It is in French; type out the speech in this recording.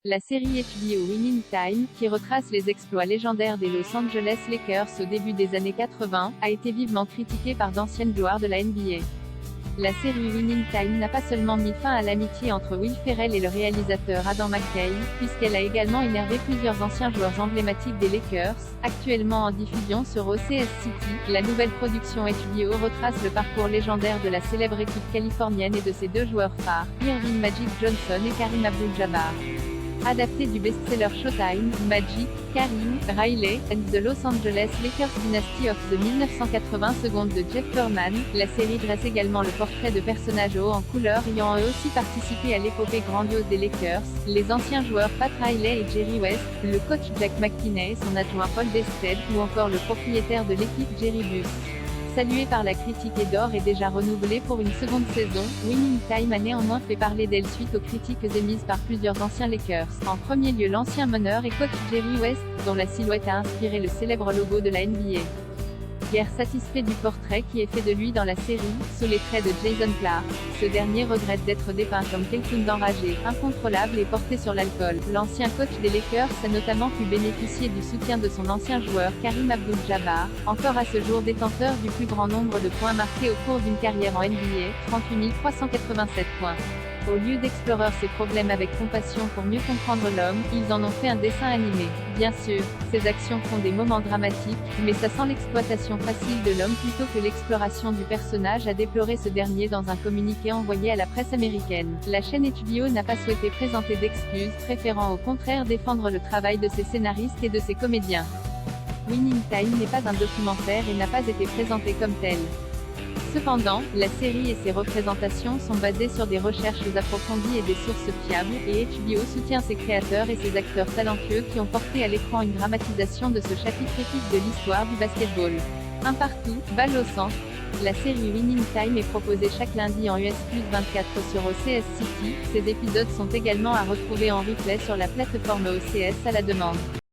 La série HBO Winning Time, qui retrace les exploits légendaires des Los Angeles Lakers au début des années 80, a été vivement critiquée par d'anciennes gloires de la NBA. La série Winning Time n'a pas seulement mis fin à l'amitié entre Will Ferrell et le réalisateur Adam McKay, puisqu'elle a également énervé plusieurs anciens joueurs emblématiques des Lakers. Actuellement en diffusion sur OCS City, la nouvelle production HBO retrace le parcours légendaire de la célèbre équipe californienne et de ses deux joueurs phares, Earvin Magic Johnson et Kareem Abdul-Jabbar. Adapté du best-seller Showtime, Magic, Kareem, Riley, and the Los Angeles Lakers Dynasty of the 1980 secondes de Jeff Berman, la série dresse également le portrait de personnages hauts en couleur ayant eux aussi participé à l'épopée grandiose des Lakers, les anciens joueurs Pat Riley et Jerry West, le coach Jack McKinney et son adjoint Paul Dested, ou encore le propriétaire de l'équipe Jerry Buss. Salué par la critique et d'or et déjà renouvelé pour une seconde saison, Winning Time a néanmoins fait parler d'elle suite aux critiques émises par plusieurs anciens Lakers. En premier lieu l'ancien meneur et coach Jerry West, dont la silhouette a inspiré le célèbre logo de la NBA. Guère satisfait du portrait qui est fait de lui dans la série, sous les traits de Jason Clarke, ce dernier regrette d'être dépeint comme quelqu'un d'enragé, incontrôlable et porté sur l'alcool. L'ancien coach des Lakers a notamment pu bénéficier du soutien de son ancien joueur Kareem Abdul-Jabbar, encore à ce jour détenteur du plus grand nombre de points marqués au cours d'une carrière en NBA, 38 387 points. Au lieu d'explorer ses problèmes avec compassion pour mieux comprendre l'homme, ils en ont fait un dessin animé. Bien sûr, ces actions font des moments dramatiques, mais ça sent l'exploitation facile de l'homme plutôt que l'exploration du personnage, a déploré ce dernier dans un communiqué envoyé à la presse américaine. La chaîne HBO n'a pas souhaité présenter d'excuses, préférant au contraire défendre le travail de ses scénaristes et de ses comédiens. Winning Time n'est pas un documentaire et n'a pas été présenté comme tel. Cependant, la série et ses représentations sont basées sur des recherches approfondies et des sources fiables, et HBO soutient ses créateurs et ses acteurs talentueux qui ont porté à l'écran une dramatisation de ce chapitre épique de l'histoire du basketball. Un partout, balle au centre. La série Winning Time est proposée chaque lundi en US+24 sur OCS City. Ces épisodes sont également à retrouver en replay sur la plateforme OCS à la demande.